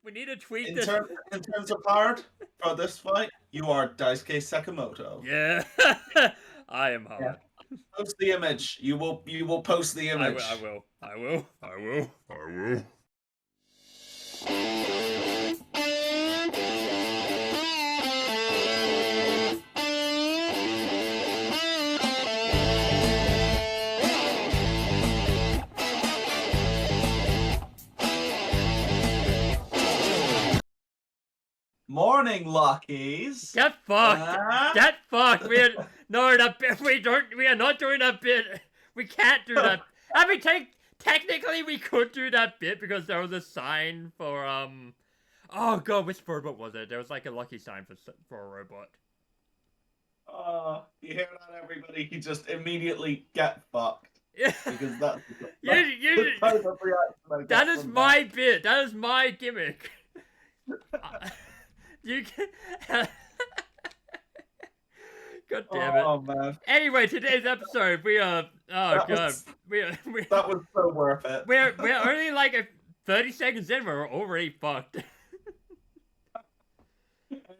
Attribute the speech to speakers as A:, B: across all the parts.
A: We need to tweak
B: In,
A: this.
B: in terms of hard for this fight, you are Daisuke Sakamoto.
A: Yeah. I am
B: Yeah.
A: hard.
B: Post the image. You will post the
A: I
B: image.
A: will. I will. I will. I will. I will.
B: Morning, Luckies.
A: Get fucked. Get fucked. We are no that bit. We don't. We are not doing that bit. We can't do that. I mean, technically we could do that bit because there was a sign for Oh god, which robot was it? There was like a lucky sign for a robot.
B: You hear that, everybody? You just immediately get fucked.
A: Yeah.
B: Because that's
A: you,
B: the type of reaction
A: that is my bit. That is my gimmick. You can. God damn it.
B: Oh man.
A: Anyway, today's episode, we are. Oh
B: that
A: god.
B: Was,
A: we
B: that was so worth it.
A: We're only like 30 seconds in, we're already fucked.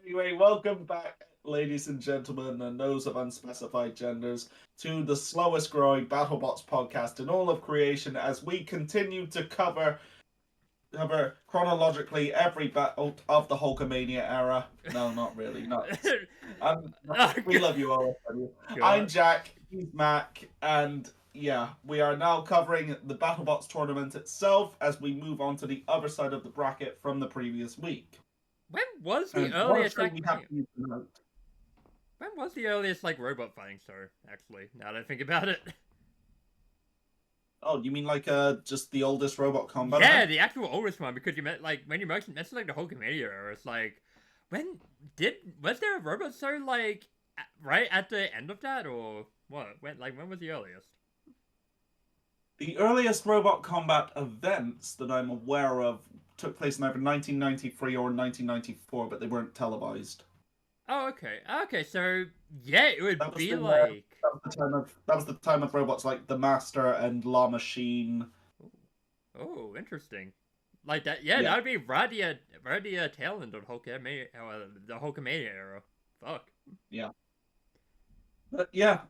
B: Anyway, welcome back, ladies and gentlemen, and those of unspecified genders, to the slowest growing Battlebots podcast in all of creation, as we continue to cover chronologically every battle of the Hulkamania era. No, not really. No. We love you all. I'm Jack, he's Mac, and yeah, we are now covering the Battlebots tournament itself as we move on to the other side of the bracket from the previous week.
A: When was the earliest
B: When
A: was the earliest like robot fighting star, actually, now that I think about it?
B: Oh, you mean like just the oldest robot combat?
A: Yeah, the actual oldest one, because you meant like when you mentioned like the Hulkamania era, it's like was there a robot star like right at the end of that, or what? When was the earliest?
B: The earliest robot combat events that I'm aware of took place in either 1993 or 1994, but they weren't televised.
A: Oh, okay. Okay, so yeah, it would be
B: like that was the time of robots like the Master and La Machine.
A: Oh, interesting. Like that, yeah. That would be right tail end of the Hulkamania era. Fuck.
B: Yeah. But yeah.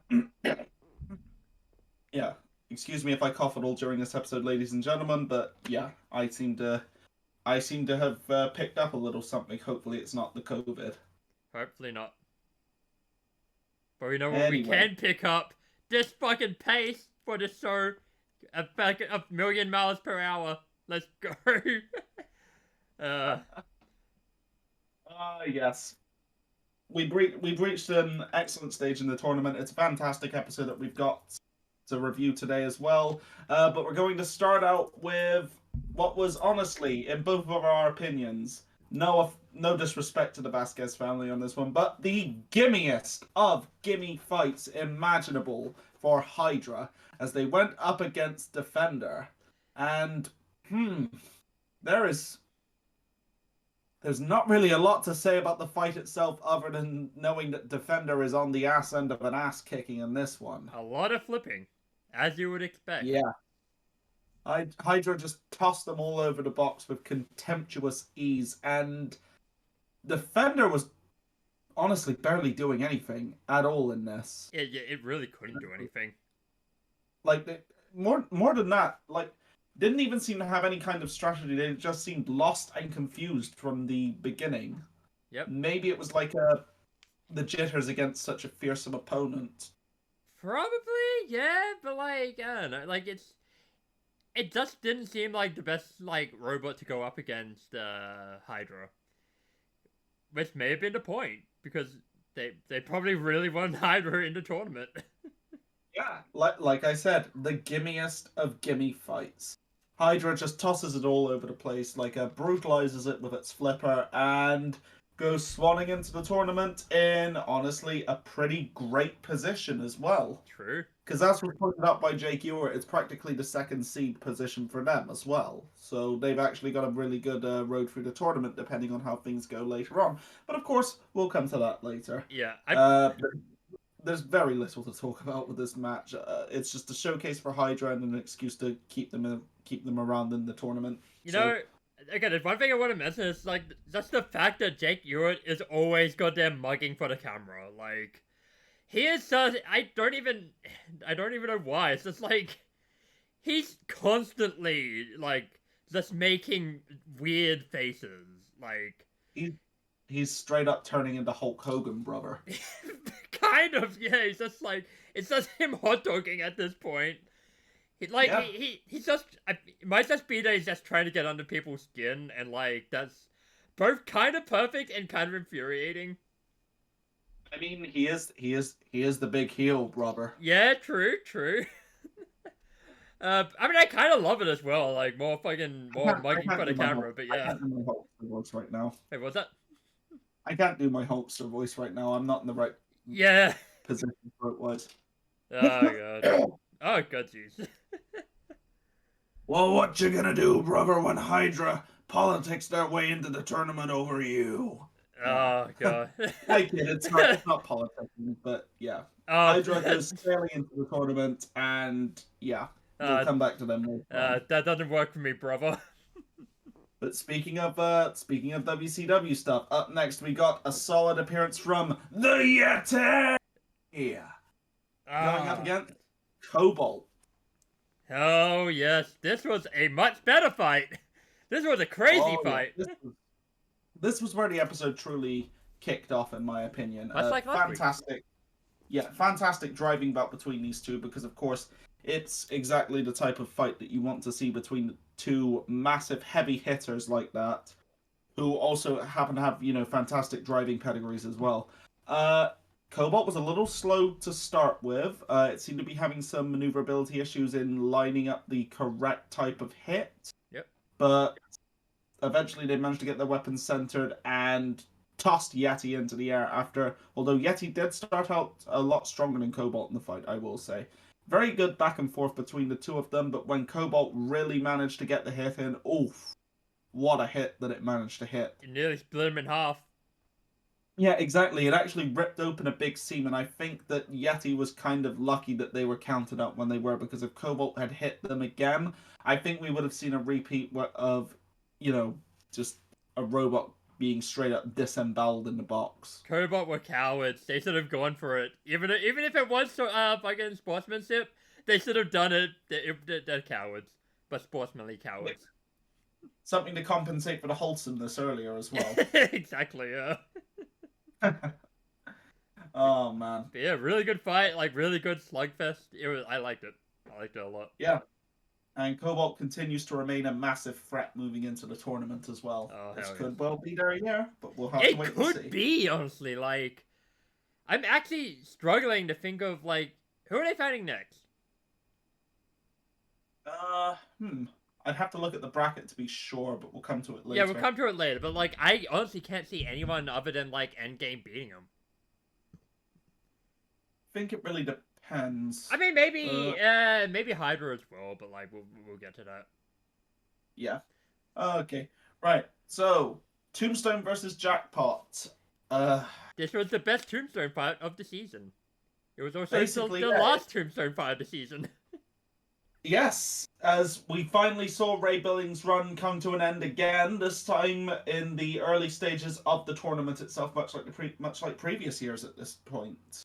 B: Yeah. Excuse me if I cough at all during this episode, ladies and gentlemen, but yeah, I seem to have picked up a little something. Hopefully it's not the COVID.
A: Hopefully not. But we know what we can pick up. This fucking pace for the show. A million miles per hour. Let's go.
B: Yes. We've reached an excellent stage in the tournament. It's a fantastic episode that we've got to review today as well. But we're going to start out with what was honestly, in both of our opinions, no disrespect to the Vasquez family on this one, but the gimmiest of gimme fights imaginable for Hydra as they went up against Defender. And there's not really a lot to say about the fight itself other than knowing that Defender is on the ass end of an ass kicking in this one.
A: A lot of flipping, as you would expect.
B: Yeah. Hydra just tossed them all over the box with contemptuous ease, and Defender was honestly barely doing anything at all in this.
A: It really couldn't do anything.
B: Like, more than that, like, didn't even seem to have any kind of strategy. They just seemed lost and confused from the beginning.
A: Yep.
B: Maybe it was like the jitters against such a fearsome opponent.
A: Probably, yeah, but like, I don't know, like it just didn't seem like the best like robot to go up against Hydra. Which may have been the point, because they probably really wanted Hydra in the tournament.
B: Yeah, like I said, the gimmiest of gimme fights. Hydra just tosses it all over the place, like brutalizes it with its flipper, and goes swanning into the tournament in, honestly, a pretty great position as well.
A: True.
B: Because as was pointed out by Jake Ewert, it's practically the second seed position for them as well. So they've actually got a really good road through the tournament, depending on how things go later on. But of course, we'll come to that later.
A: Yeah.
B: There's very little to talk about with this match. It's just a showcase for Hydra and an excuse to keep them around in the tournament.
A: You know, again, there's one thing I want to mention is like just the fact that Jake Ewert is always goddamn mugging for the camera. Like he is such. I don't even know why. It's just like he's constantly like just making weird faces. Like
B: he's straight up turning into Hulk Hogan, brother.
A: kind of, yeah. He's just like it's just him hot dogging at this point. He's just. It might just be that he's just trying to get under people's skin, and like that's both kind of perfect and kind of infuriating.
B: I mean, he is the big heel, brother.
A: Yeah, true. I mean, I kind of love it as well. Like more mugging for the camera, but yeah.
B: I can't do my Hulkster voice right now.
A: Wait, what's that?
B: I can't do my Hulkster voice right now. I'm not in the right position for it was.
A: Oh god. Oh god, jeez.
B: Well, what you gonna do, brother, when Hydra politics their way into the tournament over you?
A: Oh god.
B: I kid, it's not politicking, but yeah. Hydra goes sailing into the tournament, and yeah, we'll come back to them.
A: That doesn't work for me, brother.
B: But speaking of WCW stuff, up next we got a solid appearance from the Yeti. Yeah. Going up against Cobalt.
A: Oh yes, this was a much better fight. This was a crazy fight.
B: Yeah. This was where the episode truly kicked off, in my opinion.
A: Like
B: fantastic. Yeah, fantastic driving bout between these two, because of course it's exactly the type of fight that you want to see between two massive heavy hitters like that, who also happen to have, fantastic driving pedigrees as well. Cobalt was a little slow to start with. It seemed to be having some maneuverability issues in lining up the correct type of hit.
A: Yep.
B: But eventually they managed to get their weapons centered and tossed Yeti into the air although Yeti did start out a lot stronger than Cobalt in the fight, I will say. Very good back and forth between the two of them, but when Cobalt really managed to get the hit in, oof, what a hit that it managed to hit.
A: It nearly split him in half.
B: Yeah, exactly. It actually ripped open a big seam, and I think that Yeti was kind of lucky that they were counted out when they were, because if Cobalt had hit them again, I think we would have seen a repeat of, just a robot being straight up disemboweled in the box.
A: Cobalt were cowards. They should have gone for it. Even if it was fucking sportsmanship, they should have done it. They're cowards, but sportsmanly cowards.
B: Something to compensate for the wholesomeness earlier as well.
A: Exactly, yeah.
B: Oh man.
A: But yeah, really good fight, like really good slugfest. I liked it. I liked it a lot.
B: Yeah. And Cobalt continues to remain a massive threat moving into the tournament as well.
A: Oh,
B: this could well be their year, but we'll have to wait and see.
A: It could be, honestly. Like, I'm actually struggling to think of, like, who are they fighting next?
B: I'd have to look at the bracket to be sure, but we'll come to it later.
A: Yeah, we'll come to it later, but, like, I honestly can't see anyone other than, like, Endgame beating him.
B: I think it really depends.
A: I mean, maybe Hydra as well, but, like, we'll get to that.
B: Yeah. Okay. Right. So, Tombstone versus Jackpot.
A: This was the best Tombstone fight of the season. It was also the last Tombstone fight of the season.
B: Yes, as we finally saw Ray Billings' run come to an end again, this time in the early stages of the tournament itself, much like previous years at this point.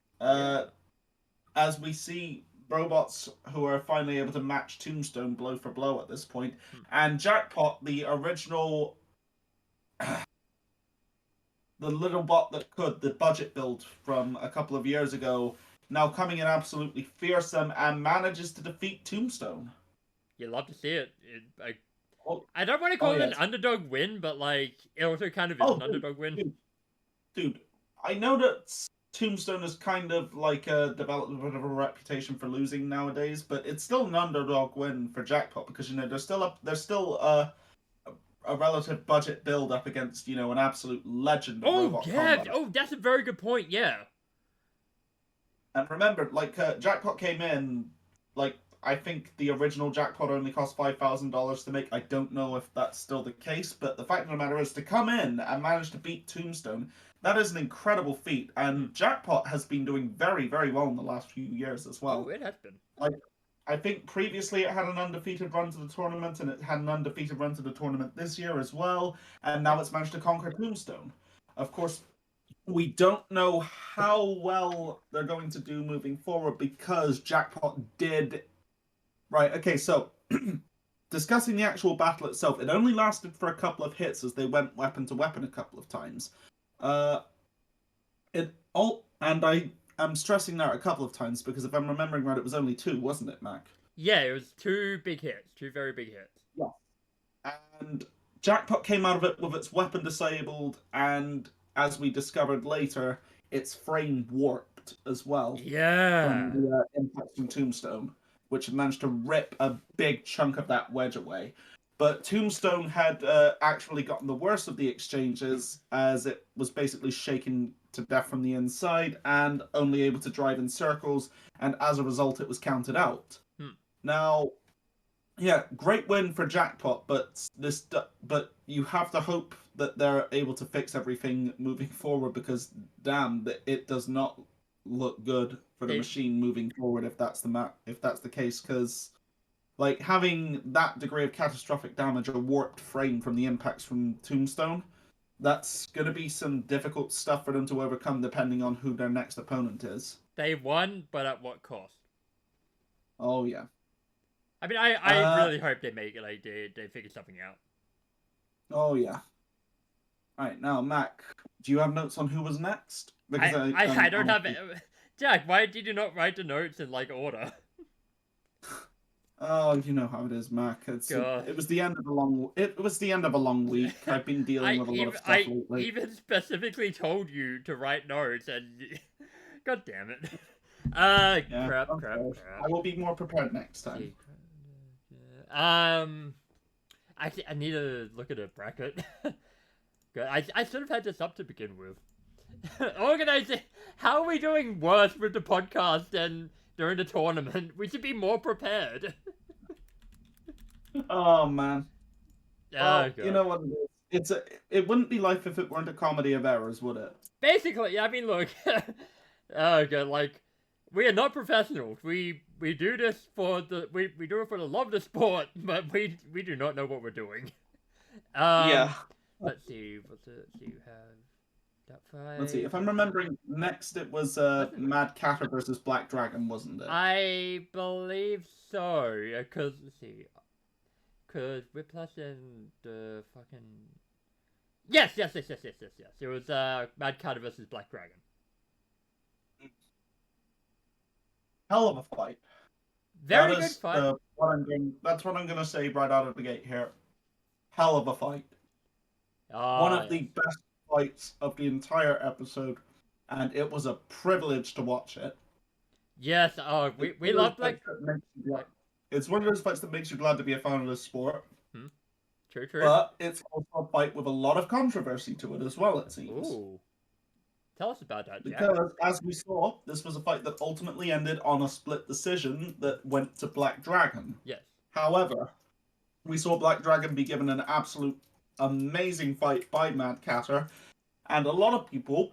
B: As we see robots who are finally able to match Tombstone blow for blow at this point, and Jackpot, the original, the little bot that could, the budget build from a couple of years ago, now coming in absolutely fearsome and manages to defeat Tombstone.
A: You love to see it. I don't want to call it an underdog win, but like it also kind of is an underdog win.
B: Dude, I know that Tombstone is kind of like developed a bit of a reputation for losing nowadays, but it's still an underdog win for Jackpot because there's still a relative budget build up against an absolute legend of robot combat.
A: Oh, that's a very good point. Yeah.
B: And remember, Jackpot came in, I think the original Jackpot only cost $5,000 to make. I don't know if that's still the case, but the fact of the matter is, to come in and manage to beat Tombstone, that is an incredible feat. And Jackpot has been doing very, very well in the last few years as well.
A: Oh, it has been.
B: I think previously it had an undefeated run to the tournament, and it had an undefeated run to the tournament this year as well, and now it's managed to conquer Tombstone. Of course, we don't know how well they're going to do moving forward because Jackpot did. Right, okay, so discussing the actual battle itself, it only lasted for a couple of hits as they went weapon to weapon a couple of times. I'm stressing that a couple of times because if I'm remembering right, it was only two, wasn't it, Mac?
A: Yeah, it was two big hits, two very big hits.
B: Yeah. And Jackpot came out of it with its weapon disabled, and as we discovered later, its frame warped as well
A: Yeah.
B: from the impact from Tombstone, which had managed to rip a big chunk of that wedge away. But Tombstone had actually gotten the worst of the exchanges as it was basically shaken to death from the inside and only able to drive in circles, and as a result, it was counted out. Now, yeah, great win for Jackpot, but you have to hope that they're able to fix everything moving forward because damn, it does not look good for the machine moving forward if that's the case, because like having that degree of catastrophic damage or warped frame from the impacts from Tombstone, that's going to be some difficult stuff for them to overcome depending on who their next opponent is.
A: They won, but at what cost?
B: Oh yeah.
A: I mean, I really hope they make it, like, they figure something out.
B: Oh yeah. Alright, now Mac, do you have notes on who was next?
A: Because I don't have it. Jack, why did you not write the notes in, like, order?
B: Oh, you know how it is, Mac. It was the end of a long week. I've been dealing with a lot of stuff lately.
A: I even specifically told you to write notes, and god damn it. Crap.
B: I will be more prepared next time.
A: I need to look at a bracket. Good. I should have had this up to begin with. Organizing. How are we doing worse with the podcast than during the tournament? We should be more prepared.
B: Oh man.
A: Well,
B: you know what it is? It wouldn't be life if it weren't a comedy of errors, would it?
A: Basically, I mean, look. Like, we are not professionals. We do this for we do it for the love of the sport, but we do not know what we're doing.
B: Yeah.
A: Let's see. You have that fight.
B: Let's see. If I'm remembering, next it was Mad Catter versus Black Dragon, wasn't it?
A: I believe so. Because let's see. Because Whiplash and the fucking yes. It was Mad Catter versus Black Dragon.
B: Hell of a fight.
A: Very good fight.
B: That's what I'm going to say right out of the gate here. Hell of a fight. One of the best fights of the entire episode, and it was a privilege to watch it.
A: Yes, we love like.
B: It's one of those fights that makes you glad to be a fan of the sport.
A: True.
B: But it's also a fight with a lot of controversy to it as well, it seems.
A: Ooh. Tell us about that, Jack.
B: Because, as we saw, this was a fight that ultimately ended on a split decision that went to Black Dragon.
A: Yes.
B: However, we saw Black Dragon be given an absolute amazing fight by Mad Catter, and a lot of people,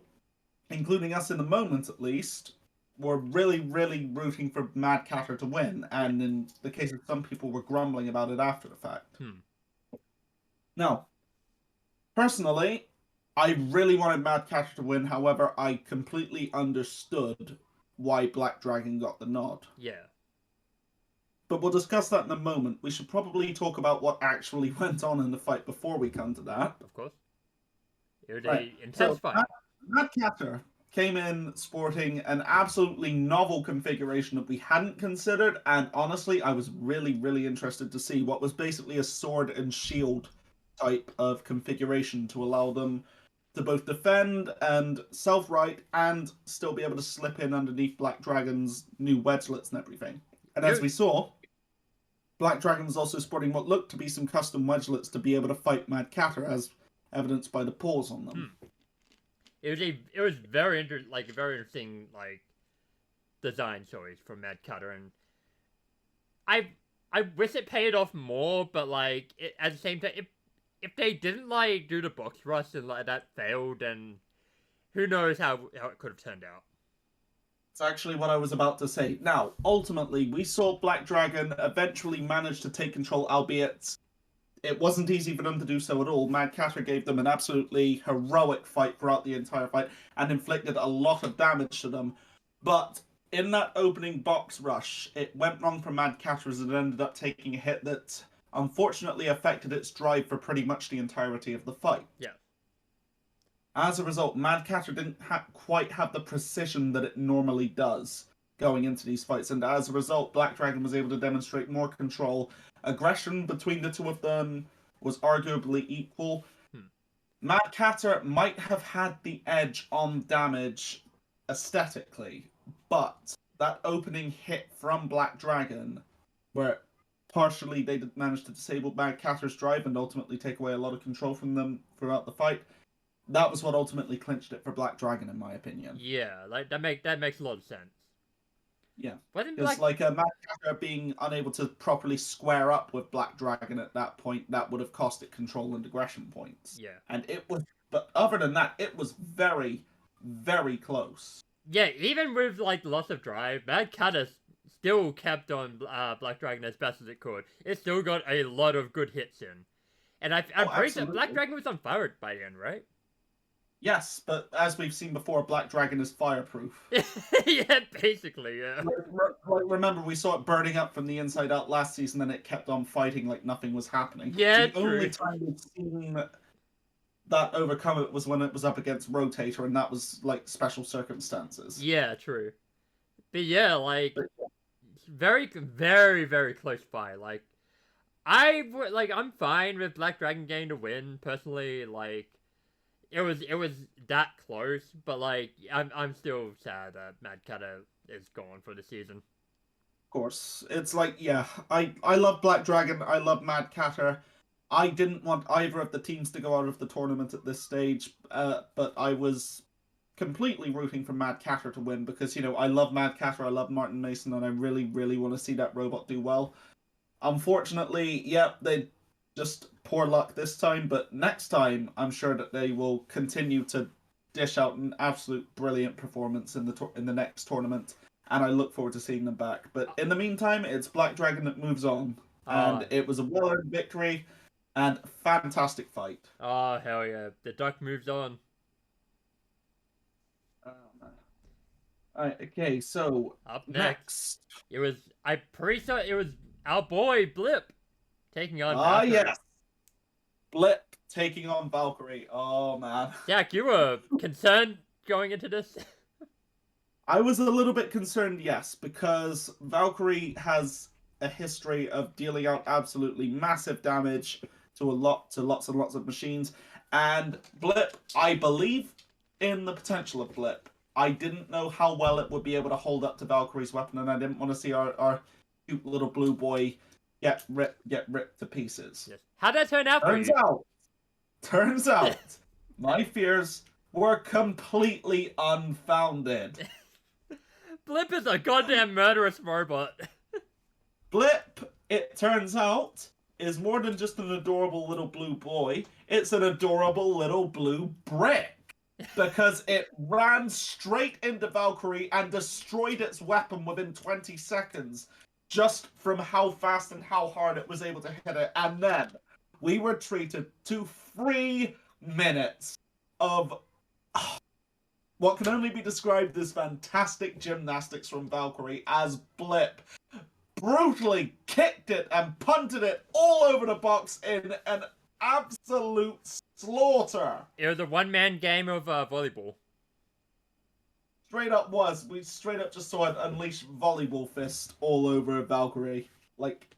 B: including us in the moment at least, were really, really rooting for Mad Catter to win, and in the case of some people, were grumbling about it after the fact. Now, personally, I really wanted Mad Catter to win, however, I completely understood why Black Dragon got the nod.
A: Yeah.
B: But we'll discuss that in a moment. We should probably talk about what actually went on in the fight before we come to that.
A: Of course. It was an intense fight.
B: Mad Catter came in sporting an absolutely novel configuration that we hadn't considered, and honestly, I was really, really interested to see what was basically a sword and shield type of configuration to allow them to both defend and self-right and still be able to slip in underneath Black Dragon's new wedgelets and everything. And as we saw, Black Dragon was also sporting what looked to be some custom wedgelets to be able to fight Mad Catter, as evidenced by the paws on them.
A: It was very interesting design choice from Mad Catter, and I wish it paid off more, but at the same time, if they didn't do the box rush and that failed, then who knows how it could have turned out.
B: It's actually what I was about to say. Now, ultimately, we saw Black Dragon eventually manage to take control, albeit it wasn't easy for them to do so at all. Mad Catter gave them an absolutely heroic fight throughout the entire fight and inflicted a lot of damage to them. But in that opening box rush, it went wrong for Mad Catter as it ended up taking a hit that unfortunately affected its drive for pretty much the entirety of the fight.
A: Yeah.
B: As a result, Mad Catter didn't quite have the precision that it normally does going into these fights, and as a result, Black Dragon was able to demonstrate more control. Aggression between the two of them was arguably equal. Mad Catter might have had the edge on damage aesthetically, but that opening hit from Black Dragon, where partially they managed to disable Mad Catter's drive and ultimately take away a lot of control from them throughout the fight, that was what ultimately clinched it for Black Dragon, in my opinion.
A: Yeah, like that makes a lot of sense.
B: Yeah,
A: Wasn't
B: because like a Mad Catter being unable to properly square up with Black Dragon at that point, that would have cost it control and aggression points.
A: Yeah,
B: and it was. But other than that, it was very, very close.
A: Yeah, even with like loss of drive, Mad Catter still kept on Black Dragon as best as it could. It still got a lot of good hits in, and I'm pretty sure Black Dragon was on fire by the end, right?
B: Yes, but as we've seen before, Black Dragon is fireproof.
A: Yeah, basically, yeah.
B: Remember, we saw it burning up from the inside out last season, and it kept on fighting like nothing was happening.
A: Yeah,
B: the only time we've seen that overcome it was when it was up against Rotator, and that was like special circumstances.
A: Yeah, true. But yeah, like very, very, very close by. Like I'm fine with Black Dragon getting the win personally. Like it was that close, but like I'm still sad that Mad Catter is gone for the season.
B: Of course, it's like I love Black Dragon. I love Mad Catter. I didn't want either of the teams to go out of the tournament at this stage, but I was completely rooting for Mad Catter to win because, I love Mad Catter, I love Martin Mason, and I really, really want to see that robot do well. Unfortunately, they just poor luck this time, but next time, I'm sure that they will continue to dish out an absolute brilliant performance in the next tournament, and I look forward to seeing them back. But in the meantime, it's Black Dragon that moves on, and it was a well-earned victory. And fantastic fight.
A: Oh, hell yeah. The duck moves on.
B: Oh, man. Alright, okay, so
A: up next. I'm pretty sure it was our boy Blip taking on Valkyrie.
B: Yes. Blip taking on Valkyrie. Oh, man.
A: Jack, you were concerned going into this?
B: I was a little bit concerned, yes, because Valkyrie has a history of dealing out absolutely massive damage to lots and lots of machines. And Blip, I believe in the potential of Blip. I didn't know how well it would be able to hold up to Valkyrie's weapon, and I didn't want to see our cute little blue boy get ripped to pieces.
A: Yes. How'd that turn out for you?
B: Turns out, my fears were completely unfounded.
A: Blip is a goddamn murderous robot.
B: Blip, it turns out, is more than just an adorable little blue boy. It's an adorable little blue brick. Because it ran straight into Valkyrie and destroyed its weapon within 20 seconds. Just from how fast and how hard it was able to hit it. And then we were treated to 3 minutes of what can only be described as fantastic gymnastics from Valkyrie as Blip brutally kicked it and punted it all over the box in an absolute slaughter.
A: It was a one-man game of volleyball.
B: Straight up was. We straight up just saw it unleash volleyball fist all over Valkyrie. Like,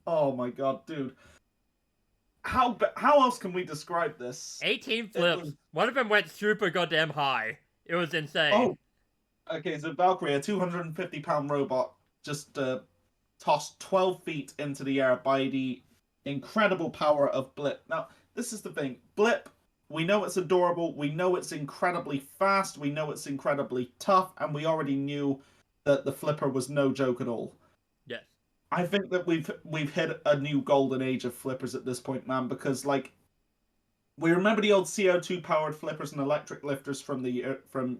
B: oh my god, dude. How else can we describe this?
A: 18 flips. One of them went super goddamn high. It was insane.
B: Oh. Okay, so Valkyrie, a 250-pound robot, just tossed 12 feet into the air by the incredible power of Blip. Now, this is the thing. Blip, we know it's adorable, we know it's incredibly fast, we know it's incredibly tough, and we already knew that the flipper was no joke at all.
A: Yes.
B: I think that we've hit a new golden age of flippers at this point, man, because, like, we remember the old CO2 powered flippers and electric lifters from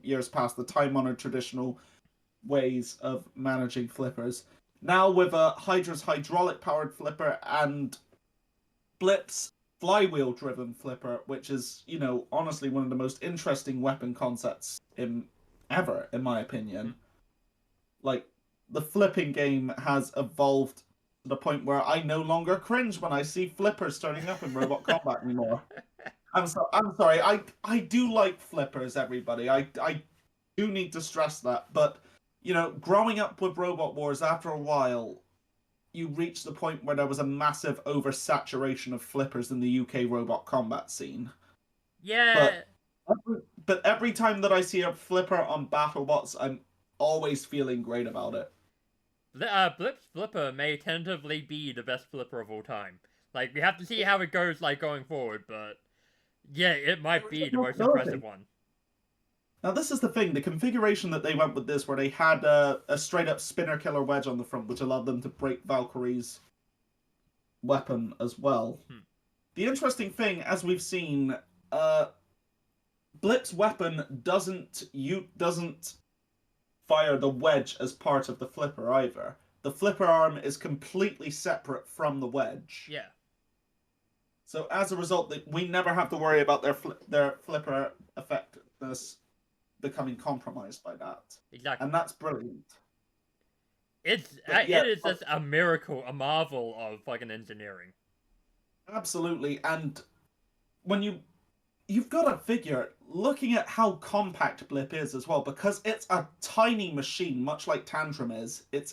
B: years past, the time-honored traditional ways of managing flippers. Now with a Hydra's hydraulic powered flipper and Blip's flywheel driven flipper, which is, honestly one of the most interesting weapon concepts ever, in my opinion. Like, the flipping game has evolved to the point where I no longer cringe when I see flippers starting up in Robot Combat anymore. I'm sorry. I do like flippers, everybody. I do need to stress that. But, growing up with Robot Wars, after a while, you reach the point where there was a massive oversaturation of flippers in the UK Robot Combat scene.
A: Yeah.
B: But every time that I see a flipper on Battlebots, I'm always feeling great about it.
A: Blip's flipper may tentatively be the best flipper of all time. Like, we have to see how it goes, like, going forward, but yeah, it might be the most impressive one.
B: Now, this is the thing. The configuration that they went with this, where they had a straight-up spinner killer wedge on the front, which allowed them to break Valkyrie's weapon as well. The interesting thing, as we've seen, Blip's weapon doesn't fire the wedge as part of the flipper either. The flipper arm is completely separate from the wedge.
A: Yeah.
B: So as a result, we never have to worry about their flipper effectiveness becoming compromised by that.
A: Exactly.
B: And that's brilliant.
A: It is just a miracle, a marvel of fucking engineering.
B: Absolutely. And when you've got to figure, looking at how compact Blip is as well, because it's a tiny machine, much like Tantrum is. It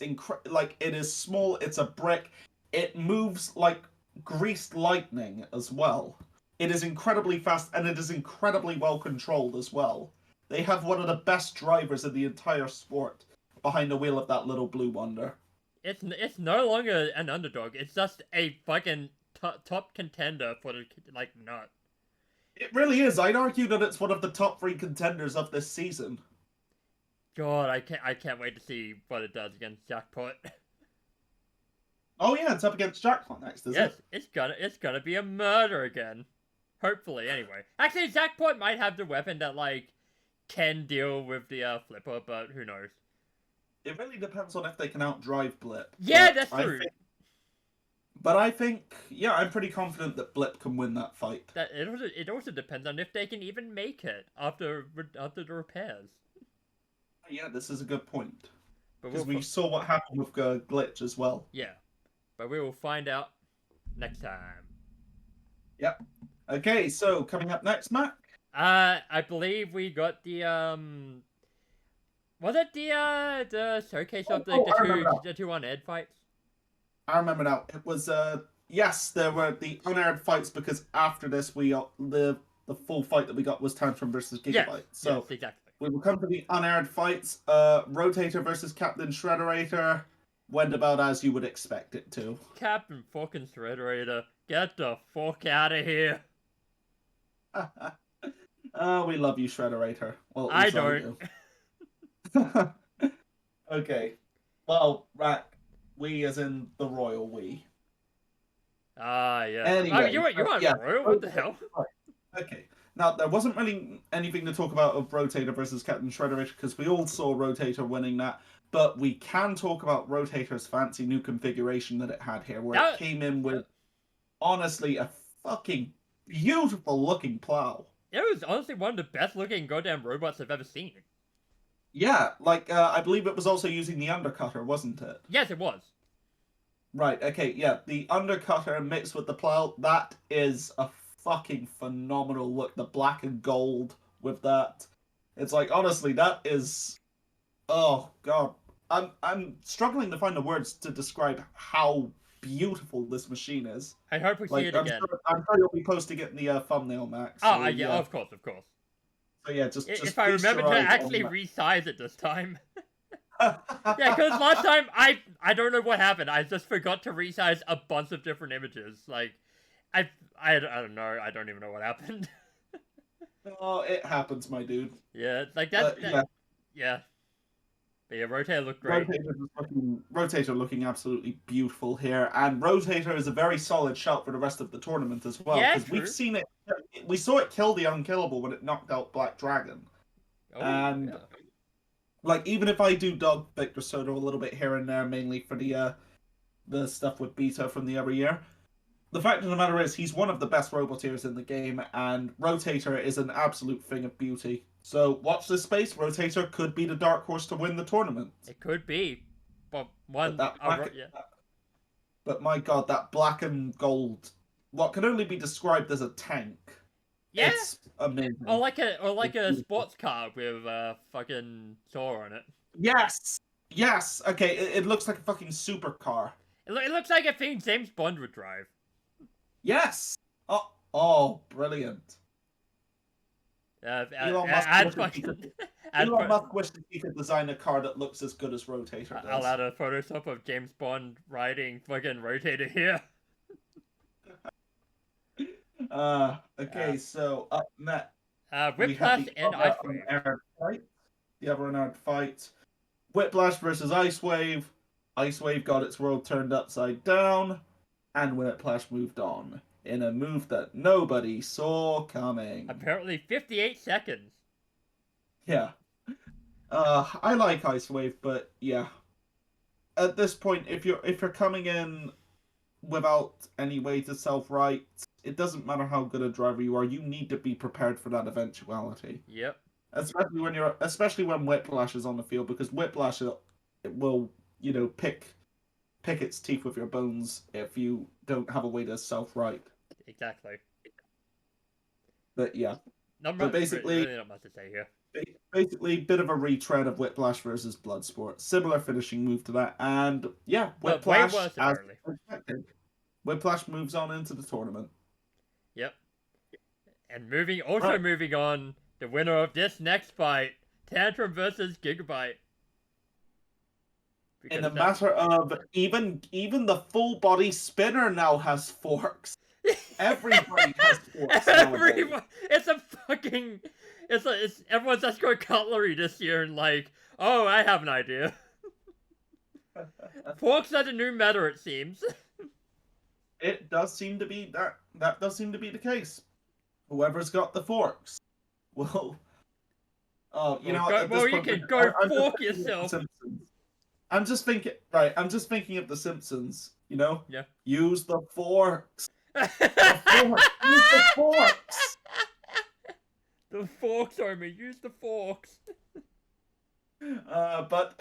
B: is small, it's a brick, it moves like greased lightning as well. It is incredibly fast, and it is incredibly well controlled as well. They have one of the best drivers in the entire sport behind the wheel of that little blue wonder.
A: It's no longer an underdog, it's just a fucking top contender for the, nut.
B: It really is. I'd argue that it's one of the top 3 contenders of this season.
A: God, I can't wait to see what it does against Jackpot.
B: Oh yeah, it's up against Jackpot next, isn't it?
A: Yes, it's gonna be a murder again. Hopefully, anyway. Actually, Jackpot might have the weapon that, can deal with the flipper, but who knows?
B: It really depends on if they can outdrive Blip.
A: Yeah, that's true.
B: But I think, I'm pretty confident that Blip can win that fight.
A: It also depends on if they can even make it after the repairs.
B: Yeah, this is a good point. Because we saw what happened with Glitch as well.
A: Yeah, but we will find out next time.
B: Yep. Okay, so coming up next, Matt?
A: I believe we got the was it the showcase of the two unaired fights?
B: I remember now. It was yes, there were the unaired fights because after this we got the full fight that we got was Tantrum versus Gigabyte.
A: Yes,
B: so
A: yes, exactly.
B: We will come to the unaired fights. Rotator versus Captain Shredderator went about as you would expect it to.
A: Captain fucking Shredderator, get the fuck out of here.
B: We love you, Shredderator. Well,
A: I don't.
B: Okay. Well, Rack, we as in the royal we.
A: Yeah.
B: Anyway,
A: you want royal? What the hell?
B: Okay. Now, there wasn't really anything to talk about of Rotator versus Captain Shredderator because we all saw Rotator winning that. But we can talk about Rotator's fancy new configuration that it had here, where it came in with, honestly, a fucking beautiful looking plow.
A: It was honestly one of the best looking goddamn robots I've ever seen.
B: Yeah, I believe it was also using the undercutter, wasn't it?
A: Yes, it was.
B: Right, okay, yeah. The undercutter mixed with the plow, that is a fucking phenomenal look. The black and gold with that. It's honestly, that is... Oh, God. I'm struggling to find the words to describe how beautiful this machine is.
A: I hope we see it again.
B: I'm sure you'll be posting it in the thumbnail, Max.
A: So, yeah, of course.
B: So yeah, just
A: if I remember to actually resize it this time. Yeah, because last time I don't know what happened. I just forgot to resize a bunch of different images. I don't know. I don't even know what happened.
B: Oh, it happens, my dude.
A: Yeah,
B: yeah.
A: Yeah. But yeah, Rotator looked great.
B: Rotator looking absolutely beautiful here, and Rotator is a very solid shout for the rest of the tournament as well,
A: Yeah,
B: because
A: true.
B: we saw it kill the Unkillable when it knocked out Black Dragon,
A: Oh,
B: and
A: yeah.
B: like even if I do dog Victor Soto a little bit here and there, mainly for the stuff with Beta from the other year, the fact of the matter is he's one of the best Roboteers in the game, and Rotator is an absolute thing of beauty. So watch this space. Rotator could be the dark horse to win the tournament.
A: It could be, but
B: But
A: one,
B: that black,
A: yeah,
B: but my god, that black and gold, what can only be described as a tank.
A: yeah.
B: It's amazing.
A: Or like
B: It's
A: a
B: beautiful.
A: sports car with fucking Thor on it.
B: Yes, yes. Okay, it looks like a fucking supercar.
A: It looks like a thing James Bond would drive.
B: Yes. Oh, brilliant. Elon Musk
A: Add
B: wishes he
A: fucking.
B: could-
A: Add
B: Elon Musk wishes he could design a car that looks as good as Rotator
A: I'll
B: does.
A: add a Photoshop of James Bond riding fucking Rotator here.
B: Okay, so up next we
A: Whiplash
B: have the
A: and
B: other
A: Ice Wave.
B: unaired fight. The other unaired fight. Whiplash versus Ice Wave. Ice Wave got its world turned upside down, and Whiplash moved on in a move that nobody saw coming.
A: Apparently 58 seconds.
B: Yeah. I like Ice Wave, but yeah. At this point, if you're coming in without any way to self-right, it doesn't matter how good a driver you are. You need to be prepared for that eventuality.
A: Yep.
B: Especially when Whiplash is on the field, because Whiplash it will pick its teeth with your bones if you don't have a way to self-right.
A: Exactly.
B: But yeah.
A: Not
B: So
A: much,
B: basically,
A: really not much to say here.
B: Basically, bit of a retread of Whiplash versus Bloodsport. Similar finishing move to that, and yeah,
A: But way
B: Whiplash
A: worse,
B: as
A: apparently.
B: expected. Whiplash moves on into the tournament.
A: Yep. And moving on, the winner of this next fight, Tantrum versus Gigabyte.
B: In a matter of even the full body spinner now has forks. Everybody has forks.
A: Everyone, it's a fucking, it's everyone's just going cutlery this year and like, oh, I have an idea. Forks are the new meta, it seems.
B: It does seem to be that does seem to be the case. Whoever's got the forks, well, you
A: can go fork yourself.
B: I'm just thinking of The Simpsons. You know,
A: yeah.
B: Use the forks. Use the forks.
A: The forks, Omi. Use the forks.
B: But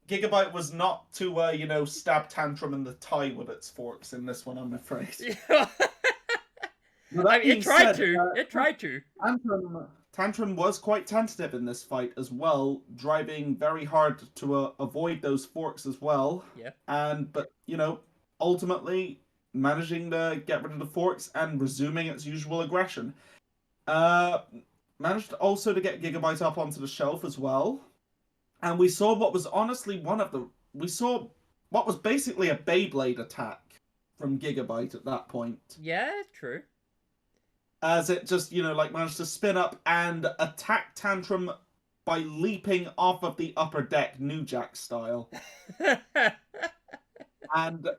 B: Gigabyte was not to stab Tantrum in the thigh with its forks in this one, I'm afraid.
A: It tried to.
B: Tantrum was quite tentative in this fight as well, driving very hard to avoid those forks as well.
A: Yeah.
B: But ultimately managing to get rid of the forks and resuming its usual aggression. Managed also to get Gigabyte up onto the shelf as well. And we saw what was honestly what was basically a Beyblade attack from Gigabyte at that point.
A: Yeah, true.
B: As it just, managed to spin up and attack Tantrum by leaping off of the upper deck, New Jack style. And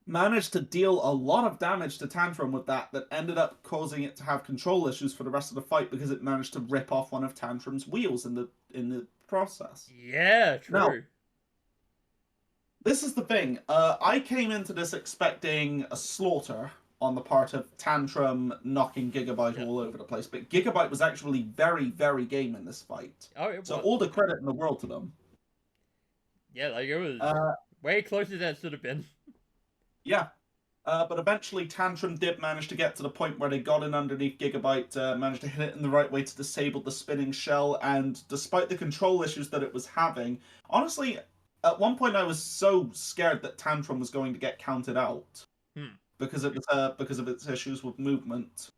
B: managed to deal a lot of damage to Tantrum with that ended up causing it to have control issues for the rest of the fight because it managed to rip off one of Tantrum's wheels in the process.
A: Yeah, true.
B: Now, this is the thing. I came into this expecting a slaughter on the part of Tantrum knocking Gigabyte all over the place, but Gigabyte was actually very, very game in this fight. So all the credit in the world to them.
A: Yeah, like it was way closer than it should have been.
B: Yeah. But eventually Tantrum did manage to get to the point where they got in underneath Gigabyte, managed to hit it in the right way to disable the spinning shell, and despite the control issues that it was having, honestly, at one point I was so scared that Tantrum was going to get counted out. Because of its issues with movement.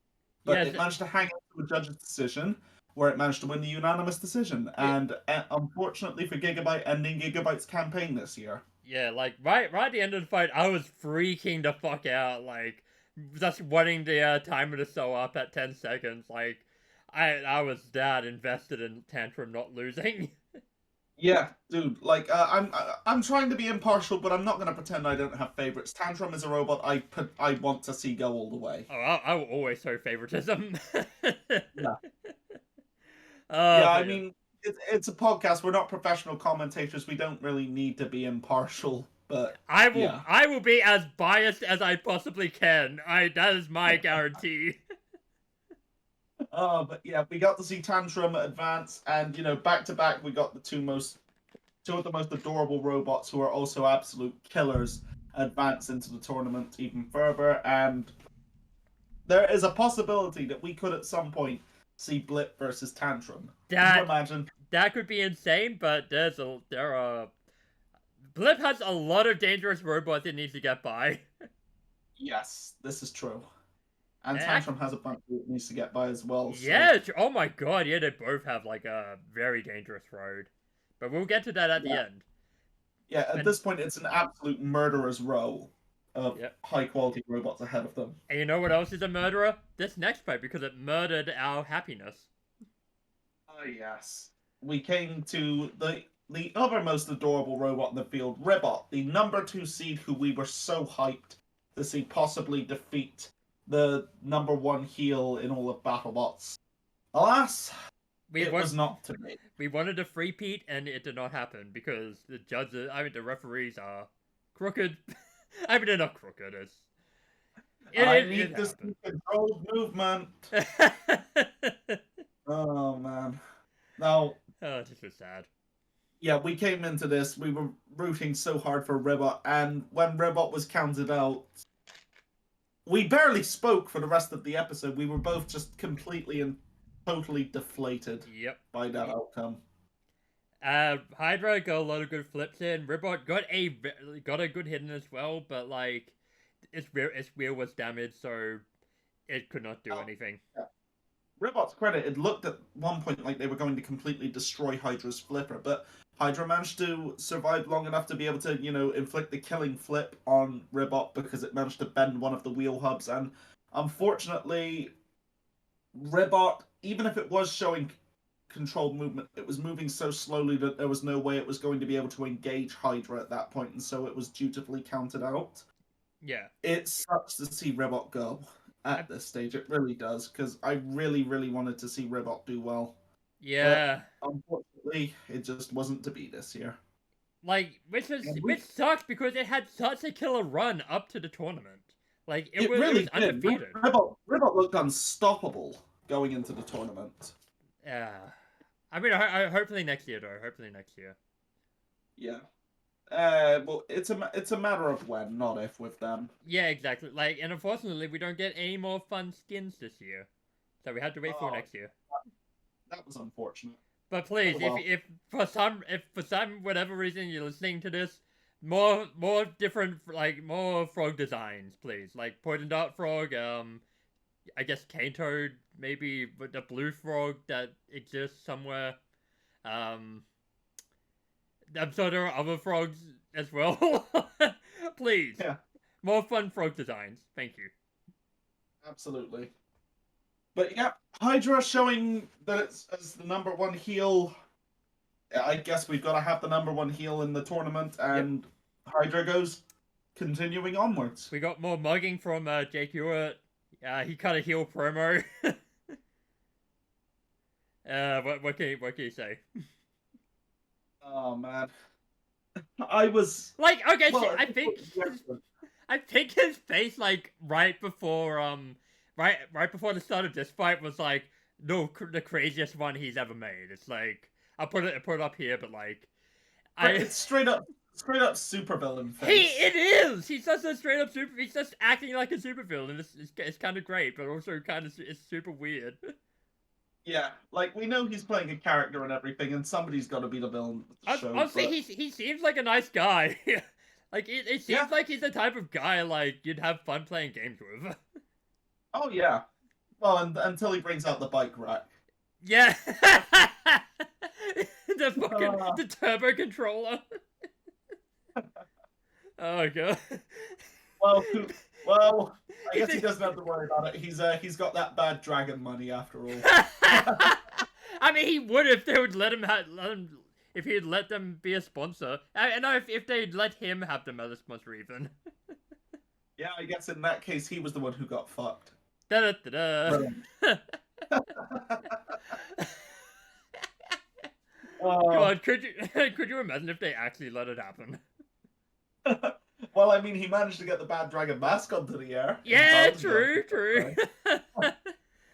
B: But it managed to hang on to a judge's decision, where it managed to win the unanimous decision. And unfortunately for Gigabyte, ending Gigabyte's campaign this year.
A: Yeah, like, right at the end of the fight, I was freaking the fuck out, like, just wanting the timer to sew up at 10 seconds, like, I was that invested in Tantrum not losing.
B: Yeah, dude. Like, I'm trying to be impartial, but I'm not gonna pretend I don't have favorites. Tantrum is a robot I want to see go all the way.
A: Oh, I will always show favoritism.
B: Yeah.
A: Oh,
B: Yeah, I
A: but yeah.
B: mean, it's a podcast. We're not professional commentators. We don't really need to be impartial. But yeah,
A: I will be as biased as I possibly can. That is my
B: yeah.
A: guarantee.
B: But yeah, we got to see Tantrum advance, and back to back, we got the two of the most adorable robots who are also absolute killers advance into the tournament even further. And there is a possibility that we could at some point see Blip versus Tantrum. Can you imagine?
A: That could be insane, but there are Blip has a lot of dangerous robots it needs to get by.
B: Yes, this is true. And
A: And
B: Tantrum has a bunch it needs to get by as well.
A: yeah,
B: So.
A: oh my god, yeah, they both have like a very dangerous road. But we'll get to that at the
B: Yeah.
A: end.
B: Yeah, at this point, it's an absolute murderer's row of
A: Yep.
B: high-quality robots ahead of them.
A: And you know what else is a murderer? This next fight, because it murdered our happiness.
B: Oh, yes. We came to the other most adorable robot in the field, Ribbot, the number 2 seed who we were so hyped to see possibly defeat the number 1 heel in all of BattleBots. Alas, it was not to be.
A: We wanted a free-peat, and it did not happen because the referees are crooked. I mean, they're not crooked.
B: I need this controlled movement. Oh, man. Now,
A: oh, this was sad.
B: Yeah, we came into this, we were rooting so hard for Ribbot, and when Ribbot was counted out, we barely spoke for the rest of the episode. We were both just completely and totally deflated by that outcome.
A: Hydra got a lot of good flips in. Ribbot got a good hit in as well, but like its wheel was damaged, so it could not do anything.
B: Yeah. Ribbot's credit, it looked at one point like they were going to completely destroy Hydra's flipper, but Hydra managed to survive long enough to be able to, inflict the killing flip on Ribbot because it managed to bend one of the wheel hubs. And unfortunately, Ribbot, even if it was showing controlled movement, it was moving so slowly that there was no way it was going to be able to engage Hydra at that point, and so it was dutifully counted out.
A: Yeah.
B: It sucks to see Ribbot go at this stage. It really does, because I really, really wanted to see Ribbot do well.
A: Yeah.
B: But unfortunately, it just wasn't to be this year.
A: Like, which sucks because it had such a killer run up to the tournament. Like, it was undefeated.
B: Ribbot looked unstoppable going into the tournament.
A: Yeah. I mean, hopefully next year, though. Hopefully next year.
B: Yeah. Well, it's a matter of when, not if, with them.
A: Yeah, exactly. Like, and unfortunately, we don't get any more fun skins this year, so we have to wait for next year.
B: That was unfortunate.
A: But please, if for some whatever reason you're listening to this, more different, like more frog designs, please. Like Poison Dart Frog, I guess Cane Toad, maybe with the blue frog that exists somewhere. I'm sure there are other frogs as well. Please.
B: Yeah.
A: More fun frog designs. Thank you.
B: Absolutely. But yeah, Hydra showing that it's as the number 1 heel. I guess we've got to have the number 1 heel in the tournament, and Hydra goes continuing onwards.
A: We got more mugging from Jake Ewert. He cut a heel promo. What can you say?
B: Oh man, I was
A: like, okay.
B: Well,
A: I think his face, like right before the start of this fight, was like the craziest one he's ever made. It's like I put it up here, but like
B: it's straight up supervillain face.
A: It is. He's just a straight up super. He's just acting like a supervillain. It's kind of great, but also it's super weird.
B: Yeah, like we know he's playing a character and everything, and somebody's got to be the villain.
A: Honestly, he seems like a nice guy. Like it seems like he's the type of guy like you'd have fun playing games with.
B: Oh yeah, well, until he brings out the bike rack.
A: Yeah, the turbo controller. Oh god.
B: Well, I guess he doesn't have to worry about it. He's got that bad dragon money after all.
A: I mean, he would if they would let him if he'd let them be a sponsor. I know if they'd let him have them as a sponsor even.
B: Yeah, I guess in that case he was the one who got fucked.
A: Da-da-da-da. God, could you imagine if they actually let it happen?
B: Well, I mean, he managed to get the Bad Dragon mask onto the air.
A: Yeah, true.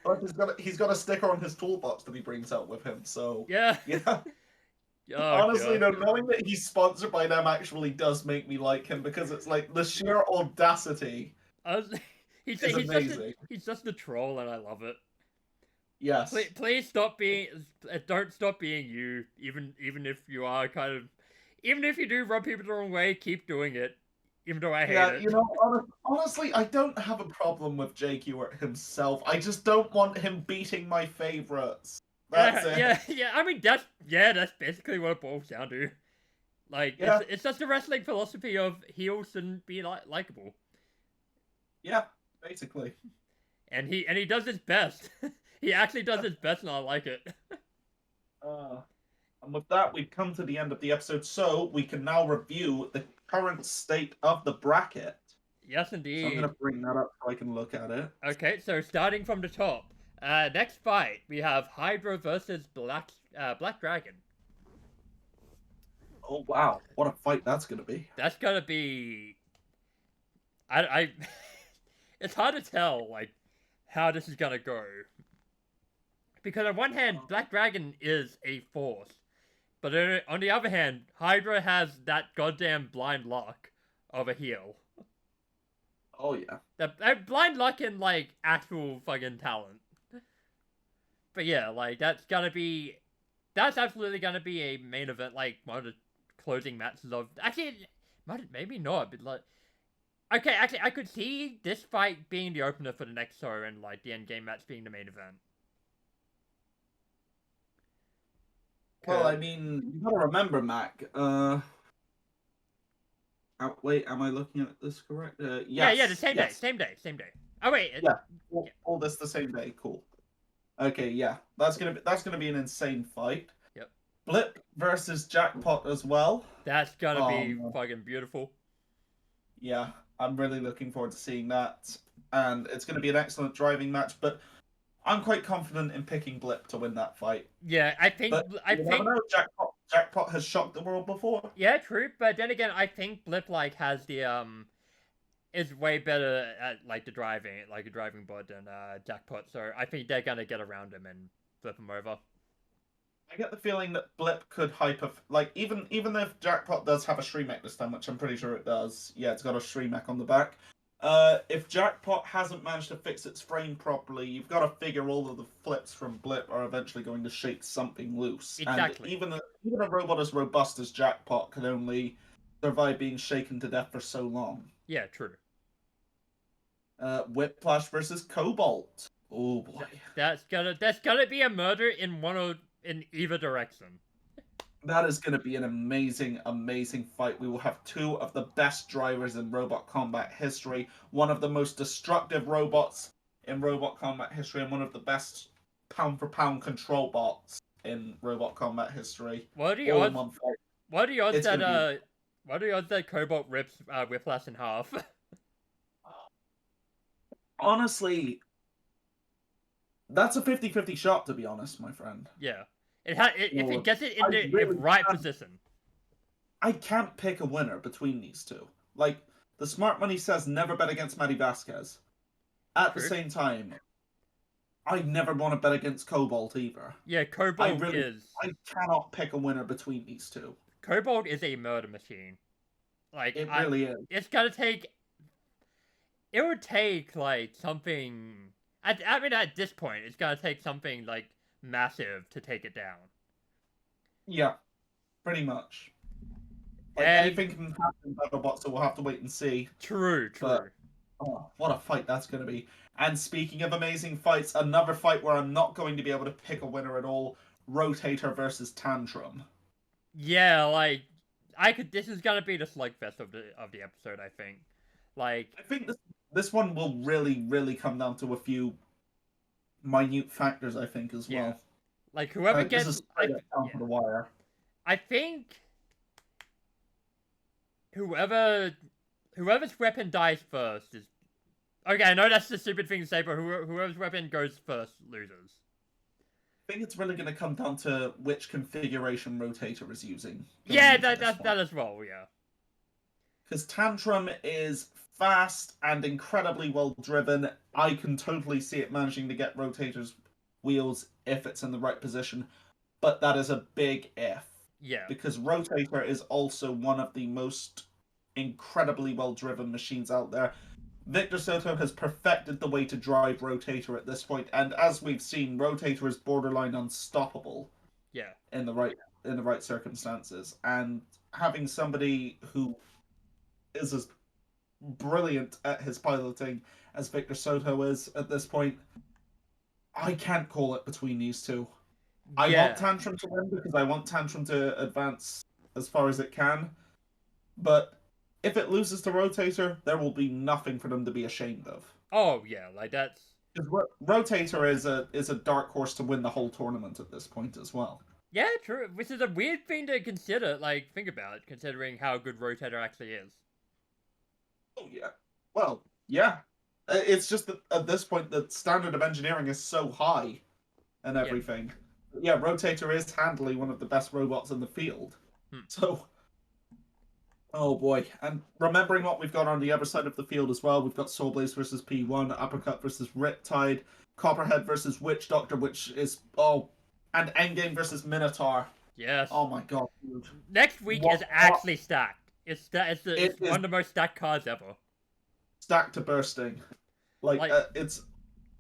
B: But he's got a sticker on his toolbox that he brings out with him. So
A: Yeah. Oh,
B: honestly,
A: God.
B: no, knowing that he's sponsored by them actually does make me like him because it's like the sheer audacity.
A: He's
B: amazing.
A: He's just a troll, and I love it.
B: Yes.
A: Please stop being. Don't stop being you. Even if you are kind of, even if you do rub people the wrong way, keep doing it. Even though I hate it.
B: You know, honestly, I don't have a problem with Jake Ewert himself. I just don't want him beating my favorites. That's it.
A: Yeah. I mean, that's basically what it boils down to. Like, it's just the wrestling philosophy of heels shouldn't be likable.
B: Yeah, basically.
A: And he does his best. He actually does his best, and I like it.
B: And with that, we've come to the end of the episode, so we can now review the current state of the bracket.
A: Yes, indeed.
B: So I'm going to bring that up so I can look at it.
A: Okay, so starting from the top. Next fight, we have Hydra versus Black Dragon.
B: Oh, wow. What a fight that's going to be.
A: That's going to be... I it's hard to tell, like, how this is going to go. Because on one hand, Black Dragon is a force. But on the other hand, Hydra has that goddamn blind luck of a heel.
B: Oh, yeah.
A: That blind luck and, like, actual fucking talent. But yeah, like, that's absolutely gonna be a main event, like, one of the closing matches of... Actually, maybe not, but, like... Okay, actually, I could see this fight being the opener for the next show and, like, the endgame match being the main event.
B: Well, I mean, you gotta remember, Mac. Wait, am I looking at this correct? Yes.
A: Yeah, the same day. Oh wait.
B: Yeah, all this the same day. Cool. Okay, yeah, that's gonna be an insane fight.
A: Yep.
B: Blip versus Jackpot as well.
A: That's gonna be fucking beautiful.
B: Yeah, I'm really looking forward to seeing that, and it's gonna be an excellent driving match. But I'm quite confident in picking Blip to win that fight.
A: Yeah, I think
B: never know. Jackpot has shocked the world before.
A: Yeah, true. But then again, I think Blip has the is way better at like the driving board than Jackpot. So I think they're gonna get around him and flip him over.
B: I get the feeling that Blip could even if Jackpot does have a Shreemec this time, which I'm pretty sure it does. Yeah, it's got a Shreemec on the back. If Jackpot hasn't managed to fix its frame properly, you've got to figure all of the flips from Blip are eventually going to shake something loose.
A: Exactly.
B: And even a robot as robust as Jackpot can only survive being shaken to death for so long.
A: Yeah, true.
B: Whiplash versus Cobalt. Oh boy.
A: That's gonna be a murder in either direction.
B: That is going to be an amazing, amazing fight. We will have two of the best drivers in Robot Combat history, one of the most destructive robots in Robot Combat history, and one of the best pound-for-pound control bots in Robot Combat history.
A: What are the odds that Cobalt rips Whiplash in half?
B: Honestly, that's a 50-50 shot, to be honest, my friend.
A: Yeah. If he gets it in the right position.
B: I can't pick a winner between these two. Like, the smart money says never bet against Matty Vasquez. At the same time, I never want to bet against Cobalt either.
A: Yeah, Cobalt
B: I cannot pick a winner between these two.
A: Cobalt is a murder machine. Like,
B: it really is.
A: It's gonna take... It would take, like, something... I mean, at this point, it's gonna take something, like, massive to take it down.
B: Yeah, pretty much. Like, anything can happen in Battlebots, so we'll have to wait and see.
A: True.
B: But, what a fight that's going to be. And speaking of amazing fights, another fight where I'm not going to be able to pick a winner at all. Rotator versus Tantrum.
A: Yeah, like, this is gonna be the slugfest of the episode, I think. Like,
B: I think this one will really, really come down to a few minute factors, I think, as well.
A: Like, whoever gets...
B: This is down to the wire.
A: I think whoever's weapon dies first is... Okay, I know that's the stupid thing to say, but whoever's weapon goes first loses.
B: I think it's really going to come down to which configuration Rotator is using.
A: Yeah, that as well, yeah.
B: Because Tantrum is fast and incredibly well driven. I can totally see it managing to get Rotator's wheels if it's in the right position, but that is a big if.
A: Yeah.
B: Because Rotator is also one of the most incredibly well driven machines out there. Victor Soto has perfected the way to drive Rotator at this point, and as we've seen, Rotator is borderline unstoppable.
A: Yeah.
B: In the right circumstances, and having somebody who is as brilliant at his piloting as Victor Soto is at this point, I can't call it between these two. I want Tantrum to win because I want Tantrum to advance as far as it can, but if it loses to Rotator, there will be nothing for them to be ashamed of.
A: Oh yeah, like that's...
B: Rotator is a dark horse to win the whole tournament at this point as well.
A: Yeah, true. Which is a weird thing to consider, like, think about, considering how good Rotator actually is.
B: Oh yeah. Well, yeah. It's just that at this point the standard of engineering is so high and everything. Yeah, Rotator is handily one of the best robots in the field. So... Oh boy, and remembering what we've got on the other side of the field as well, we've got Soulblaze versus P1, Uppercut versus Riptide, Copperhead versus Witch Doctor, which is... and Endgame versus Minotaur.
A: Yes.
B: Oh my god, dude.
A: Next week is actually stacked. It's one of the most stacked cards ever.
B: Stacked to bursting. Like it's...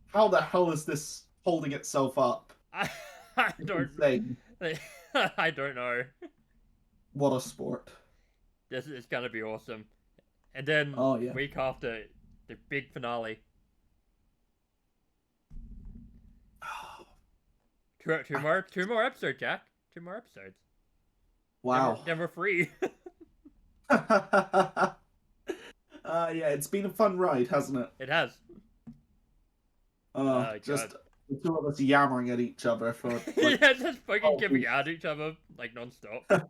B: How the hell is this holding itself up?
A: I don't know.
B: What a sport.
A: This is gonna be awesome. And then week after, the big finale. Two more episodes, Jack. 2 more episodes.
B: Wow.
A: Then we're free.
B: Yeah, it's been a fun ride, hasn't it?
A: It has.
B: Just the two of us yammering at each other for... Like,
A: yeah, just fucking giving out at each other, like, non-stop.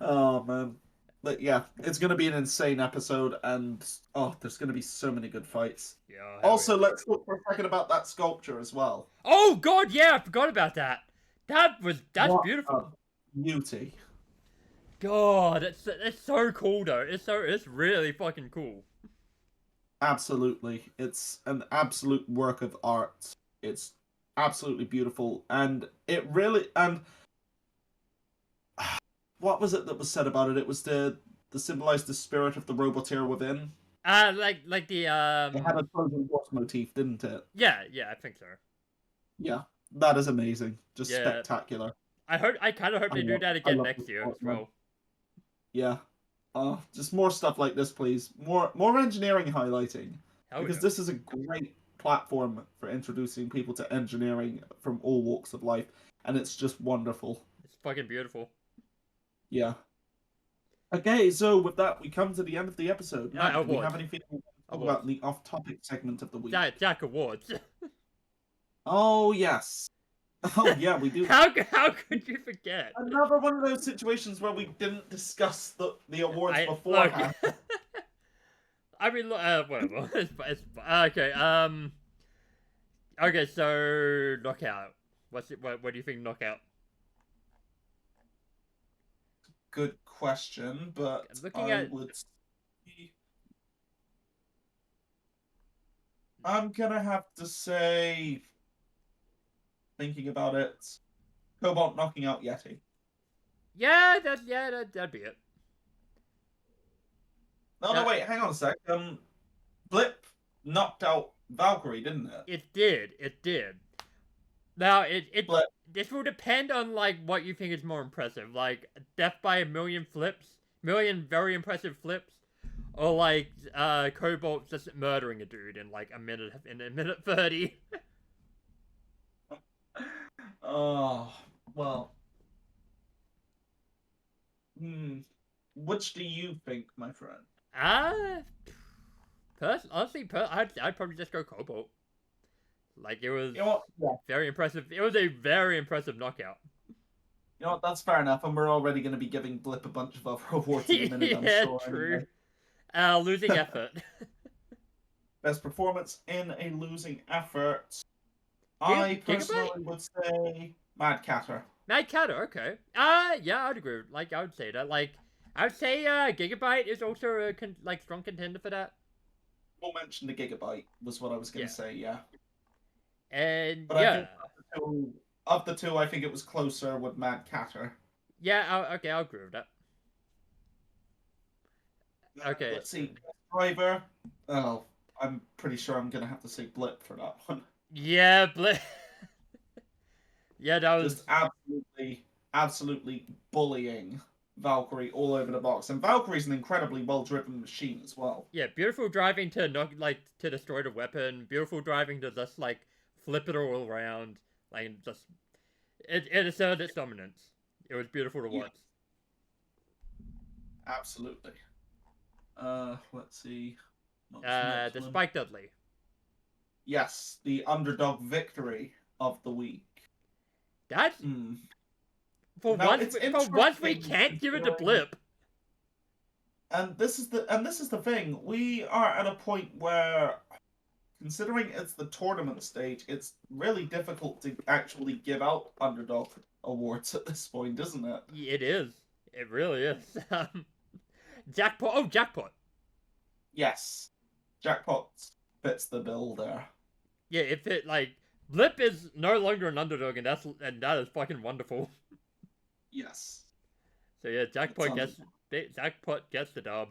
B: Oh, man. But yeah, it's going to be an insane episode, and there's going to be so many good fights.
A: Yeah.
B: Also, let's talk for a second about that sculpture as well.
A: Oh, God, yeah, I forgot about that. That's beautiful.
B: Beauty.
A: God, it's so cool, though. It's really fucking cool.
B: Absolutely. It's an absolute work of art. It's absolutely beautiful, and it really... and. What was it that was said about it? It was to symbolize the spirit of the roboteer within.
A: Like the
B: It had a Trojan horse motif, didn't it?
A: Yeah, I think so.
B: Yeah, that is amazing. Just spectacular.
A: I kind of hope they do that again next year as well.
B: Yeah. Just more stuff like this, please. More engineering highlighting. Because this is a great platform for introducing people to engineering from all walks of life, and it's just wonderful.
A: It's fucking beautiful.
B: Yeah. Okay, so with that, we come to the end of the episode. Now, do we have anything to talk about the off-topic segment of the week?
A: Jack Awards.
B: Oh, yes. Oh, yeah, we do.
A: How could you forget?
B: Another one of those situations where we didn't discuss the awards beforehand.
A: I mean, whatever. It's okay. Okay, so knockout. What do you think knockout?
B: Good question, but I would say... I'm gonna have to say, thinking about it, Cobalt knocking out Yeti.
A: Yeah, that'd be it.
B: No, wait, hang on a sec. Blip knocked out Valkyrie, didn't it?
A: It did. Now, this will depend on, like, what you think is more impressive. Like, death by a million very impressive flips. Or, like, Cobalt just murdering a dude in, like, a minute 30.
B: Oh, well. Which do you think, my friend?
A: Honestly, I'd probably just go Cobalt. Like, it was very impressive. It was a very impressive knockout.
B: You know what, that's fair enough, and we're already going to be giving Blip a bunch of other awards in a minute, I'm
A: Yeah,
B: sure.
A: true.
B: Anyway.
A: Losing effort.
B: Best performance in a losing effort. I
A: Gigabyte?
B: personally would say Mad Catter.
A: Mad Catter, okay. Yeah, I'd agree. Like, I would say that. Like, I would say Gigabyte is also a strong contender for that.
B: We'll mention the Gigabyte was what I was going
A: Yeah.
B: to say, yeah.
A: And
B: But I
A: yeah,
B: think of the two, I think it was closer with Mad Catter.
A: yeah. Okay, I'll agree with that. Okay,
B: Let's
A: so,
B: see. Driver. Oh, I'm pretty sure I'm going to have to say Blip for that one.
A: yeah, yeah, that was
B: Just absolutely bullying Valkyrie all over the box. And Valkyrie's an incredibly well-driven machine as well.
A: yeah, beautiful driving to knock to destroy the weapon. Beautiful driving to just flip it all around. Just it asserted its dominance. It was beautiful to watch.
B: Absolutely. Let's see.
A: The Spike Dudley.
B: Yes, the underdog victory of the week.
A: That's for
B: Now,
A: once we can't give it a Blip.
B: And this is the thing. We are at a point where, considering it's the tournament stage, it's really difficult to actually give out underdog awards at this point, isn't it?
A: It is. It really is. Jackpot. Oh, jackpot.
B: Yes, jackpot fits the bill there.
A: Yeah, if it Blip is no longer an underdog, and that is fucking wonderful.
B: Yes.
A: So yeah, jackpot gets the dub,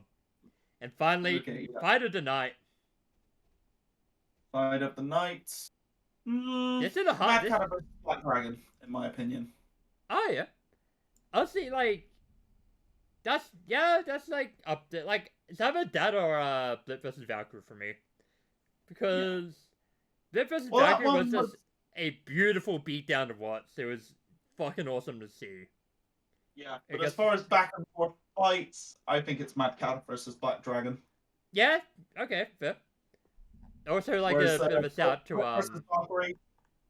A: and finally, fight of the night.
B: Fight of the night.
A: This is a hard.
B: Mad Cat Black Dragon, in my opinion.
A: Oh yeah, honestly, that's up there. It's either that or Blip versus Valkyrie for me, because Blip versus Valkyrie was just a beautiful beatdown to watch. It was fucking awesome to see.
B: Yeah, but as far as back and forth fights, I think it's Mad Cat versus Black Dragon.
A: Yeah, okay, fair. Also, a bit of a shout to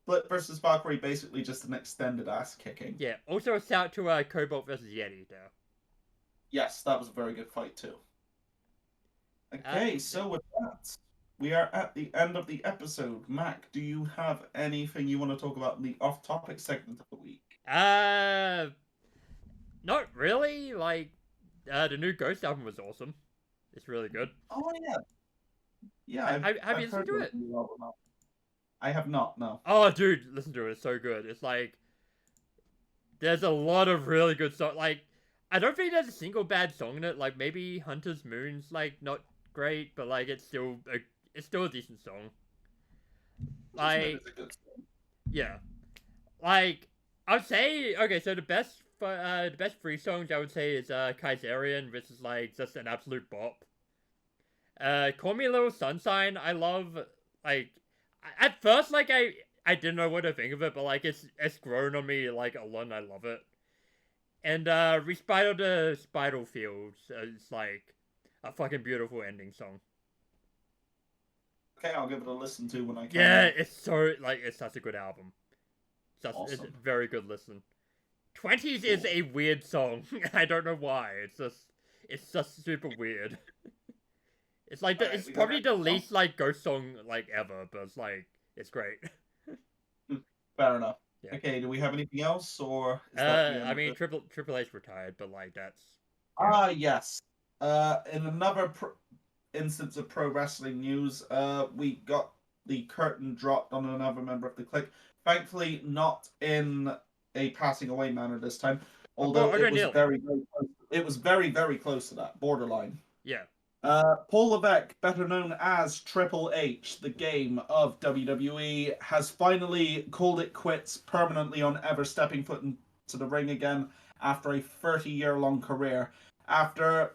B: Blip versus Valkyrie, basically just an extended ass kicking.
A: Yeah, also a shout to Cobalt versus Yeti, though.
B: Yes, that was a very good fight too. Okay, so with that, we are at the end of the episode. Mac, do you have anything you want to talk about in the off-topic segment of the week?
A: Not really. The new Ghost album was awesome. It's really good.
B: Oh yeah. Yeah,
A: have you listened to it?
B: I have not, no.
A: Oh, dude, listen to it. It's so good. It's there's a lot of really good songs. I don't think there's a single bad song in it. Maybe Hunter's Moon's not great, but it's still a decent song. Yeah, I would say okay. So the best three songs I would say is Kaiserian, which is just an absolute bop. Call Me a Little Sunshine, I love. At first I didn't know what to think of it, but it's grown on me a lot, and I love it. And Respite the Spiral Fields is a fucking beautiful ending song.
B: Okay, I'll give it a listen to when I can.
A: Yeah, it's so it's such a good album.
B: Awesome.
A: It's a very good listen. 20s is a weird song. I don't know why. It's just super weird. It's it's probably the least ghost song ever, but it's great.
B: Fair enough.
A: Yeah.
B: Okay, do we have anything else, or?
A: I mean, Triple H retired, but that's.
B: Yes. In another instance of pro wrestling news, we got the curtain dropped on another member of the clique. Thankfully, not in a passing away manner this time. Although it was very, very close. It was very, very close to that borderline.
A: Yeah.
B: Paul Levesque, better known as Triple H, the game of WWE, has finally called it quits permanently on ever stepping foot into the ring again after a 30-year-long career. After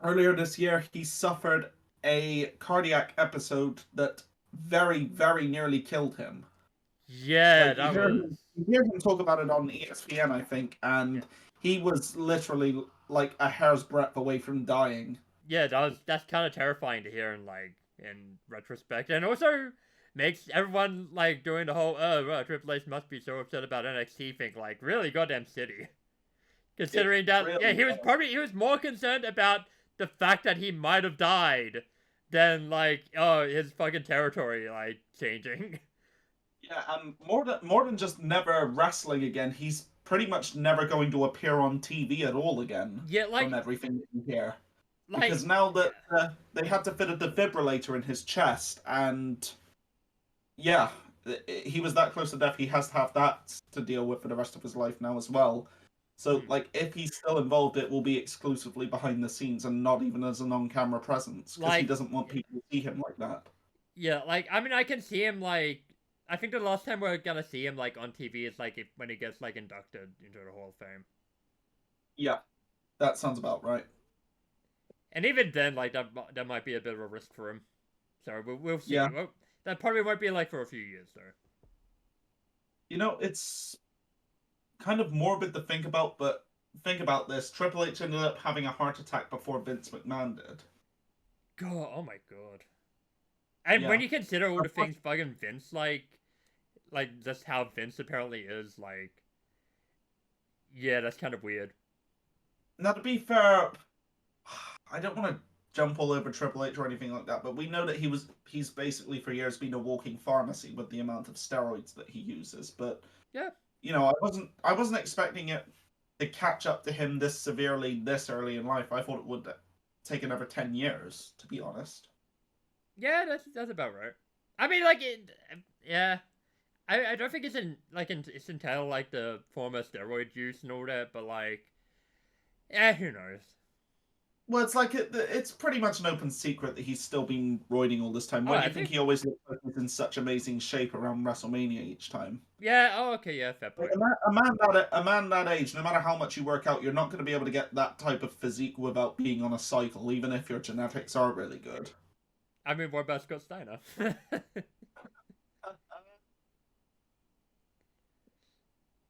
B: earlier this year, he suffered a cardiac episode that very, very nearly killed him.
A: Yeah,
B: You hear him talk about it on ESPN, I think, and he was literally a hair's breadth away from dying.
A: Yeah, that's kind of terrifying to hear in retrospect, and also makes everyone like doing the whole Triple H must be so upset about NXT thing like really goddamn shitty. Considering that,
B: really
A: yeah, he was more concerned about the fact that he might have died than like his fucking territory like changing.
B: Yeah, and more than just never wrestling again, he's pretty much never going to appear on TV at all again.
A: Yeah, like
B: from everything you hear,
A: like
B: because now that
A: yeah.
B: they had to fit a defibrillator in his chest, and yeah, he was that close to death. He has to have that to deal with for the rest of his life now as well. So, like, if he's still involved, it will be exclusively behind the scenes and not even as an on-camera presence, because he
A: Like
B: doesn't want people to see him like that.
A: yeah, like I mean I can see him like I think the last time we're gonna see him like on TV is like when he gets like inducted into the Hall of Fame.
B: Yeah, that sounds about right.
A: And even then, like that might be a bit of a risk for him. So we'll see.
B: Yeah.
A: Well, that probably won't be like for a few years though.
B: You know, it's kind of morbid to think about, but think about this. Triple H ended up having a heart attack before Vince McMahon did.
A: God, oh my god. And
B: Yeah.
A: when you consider all the things fucking Vince like just how Vince apparently is, like, yeah, that's kind of weird.
B: Now, to be fair, I don't want to jump all over Triple H or anything like that, but we know that he's basically for years been a walking pharmacy with the amount of steroids that he uses. But
A: Yeah.
B: you know, I wasn't expecting it to catch up to him this severely this early in life. I thought it would take another 10 years, to be honest.
A: Yeah, that's about right. I mean, like, yeah. I don't think it's entailed like the former steroid use and all that, but like, who knows?
B: Well, it's like it's pretty much an open secret that he's still been roiding all this time. Why
A: Oh,
B: do
A: I
B: you think
A: think-
B: he always looks like he's in such amazing shape around WrestleMania each time?
A: Yeah. Oh, okay. Yeah, fair
B: Like,
A: point.
B: a man that age, no matter how much you work out, you're not going to be able to get that type of physique without being on a cycle, even if your genetics are really good.
A: I mean, what about Scott Steiner?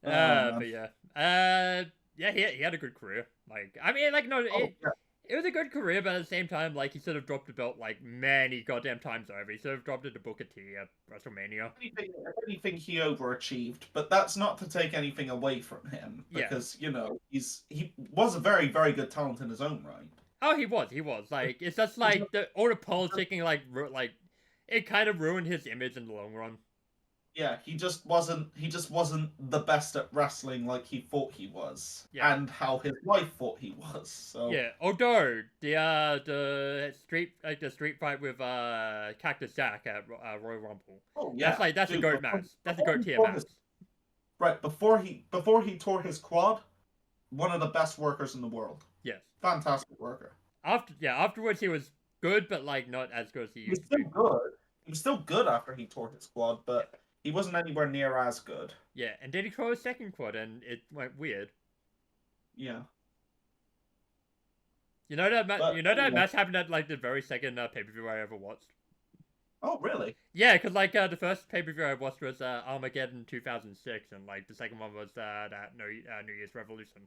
B: Man.
A: But yeah. Yeah, he had a good career. Like, I mean, like, no,
B: Oh, yeah.
A: it was a good career, but at the same time, like, he sort of dropped the belt, like, many goddamn times over. He sort of dropped it to Booker T at WrestleMania.
B: If anything, he overachieved, but that's not to take anything away from him,
A: Yeah.
B: because, you know, he was a very, very good talent in his own right.
A: Oh, he was. Like, it's just, like, all the politicking, like, it kind of ruined his image in the long run.
B: Yeah, he just wasn't the best at wrestling like he thought he was,
A: Yeah.
B: and how his wife thought he was. So
A: Yeah, although the street fight with Cactus Jack at Royal Rumble.
B: oh yeah,
A: That's a
B: dude,
A: goat match. That's a goat tier match.
B: Right before he tore his quad, one of the best workers in the world.
A: Yes.
B: Fantastic worker.
A: Afterwards he was good, but like not as good as he
B: He was
A: used to
B: still
A: be.
B: good. He was still good after he tore his quad, but he wasn't anywhere near as good.
A: Yeah, and then he tore his second quad, and it went weird.
B: Yeah.
A: You know that
B: But,
A: match happened at like the very second pay-per-view I ever watched.
B: Oh really?
A: Yeah, because like the first pay-per-view I watched was Armageddon 2006, and like the second one was that New Year's Revolution.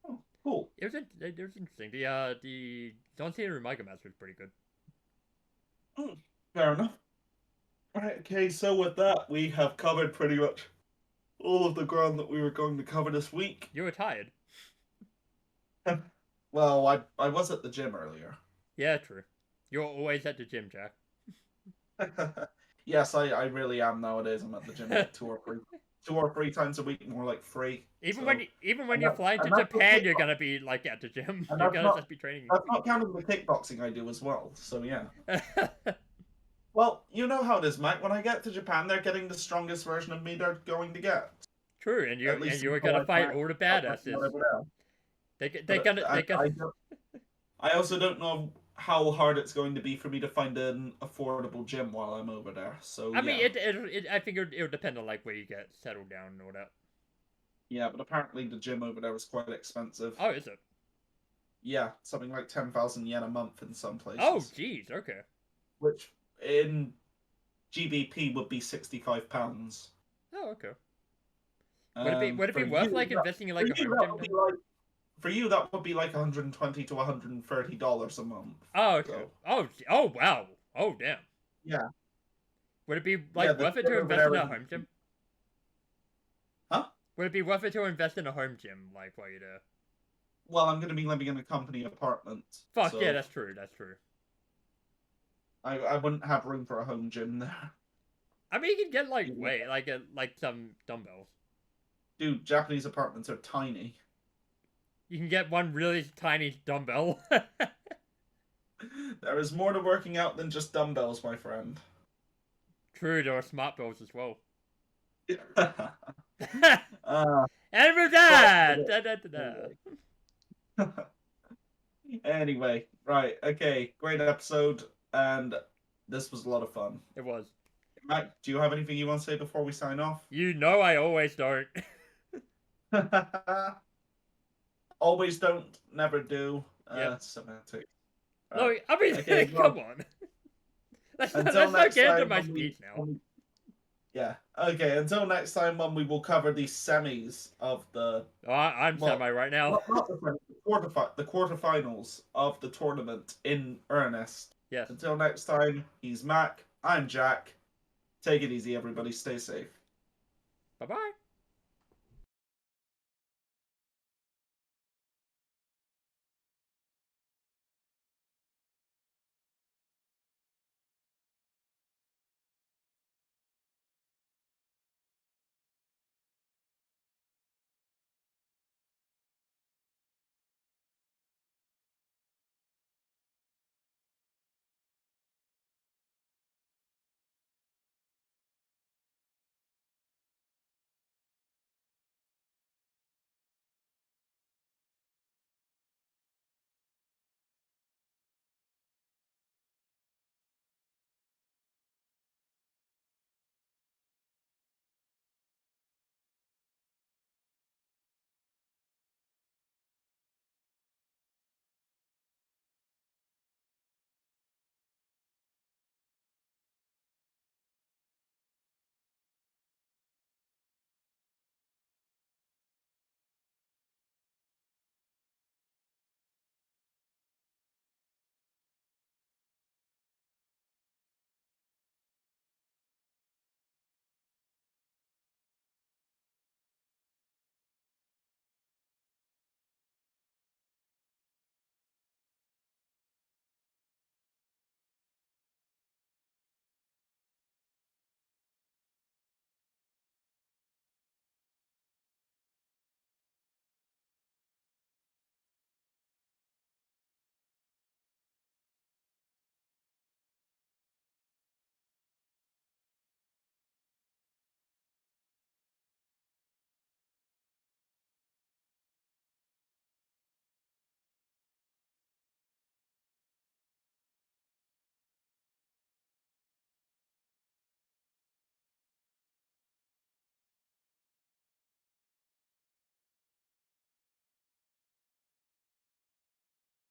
B: Oh, cool.
A: It was interesting. The John Cena and Micah match was pretty good.
B: Fair enough. Right, okay, so with that, we have covered pretty much all of the ground that we were going to cover this week.
A: You were tired.
B: Well, I was at the gym earlier.
A: Yeah, true. You're always at the gym, Jack.
B: Yes, I really am nowadays. I'm at the gym like 2 or 3 times a week, more like 3.
A: Even
B: So-
A: when you're flying to
B: and that's
A: Japan,
B: not-
A: you're gonna be like at the gym.
B: and
A: You're
B: that's
A: gonna
B: not-
A: just be training.
B: That's not counting the kickboxing I do as well, so yeah. Well, you know how it is, Mike. When I get to Japan, they're getting the strongest version of me they're going to get.
A: True, and
B: At least
A: you're
B: until
A: gonna
B: I
A: fight
B: find
A: all the
B: out
A: badasses.
B: whatever else.
A: They're
B: But
A: gonna.
B: I also don't know how hard it's going to be for me to find an affordable gym while I'm over there. So
A: I mean,
B: yeah.
A: I figured it would depend on like where you get settled down and all that.
B: Yeah, but apparently the gym over there is quite expensive.
A: Oh, is it?
B: Yeah, something like 10,000 yen a month in some places.
A: Oh, jeez. Okay.
B: Which in GBP would be £65.
A: Oh, okay. Would it be
B: For
A: worth
B: you,
A: like
B: that-
A: investing in like a
B: for you,
A: home
B: that
A: gym?
B: would be like, for you, that would be like $120 to $130 a month.
A: Oh, okay.
B: So,
A: Oh, wow. Oh, damn.
B: yeah.
A: Would it be
B: Yeah,
A: like
B: the
A: worth it to
B: gym over
A: invest
B: there
A: in a
B: is-
A: home gym?
B: Huh?
A: Would it be worth it to invest in a home gym, like while you're there?
B: Well, I'm going to be living in a company apartment.
A: Fuck
B: so
A: yeah, that's true. That's true.
B: I wouldn't have room for a home gym there.
A: I mean, you can get like
B: Yeah.
A: like some dumbbells.
B: Dude, Japanese apartments are tiny.
A: You can get one really tiny dumbbell.
B: There is more to working out than just dumbbells, my friend.
A: True, there are smart bells as well.
B: uh,
A: And with that,
B: anyway, right, okay, great episode, and this was a lot of fun.
A: it was.
B: Matt, do you have anything you want to say before we sign off?
A: You know I always don't.
B: Always don't, never do.
A: Yep.
B: Semantic.
A: No, I mean,
B: Okay,
A: come on. Let's
B: until
A: not
B: next
A: get into
B: time
A: my
B: when we-
A: speech now.
B: Yeah. Okay. Until next time, when we will cover the semis of the
A: Oh, I'm
B: well,
A: semi right now.
B: not the semis, the quarterfinals of the tournament in earnest.
A: Yes.
B: Until next time, he's Mac. I'm Jack. Take it easy, everybody. Stay safe.
A: Bye-bye.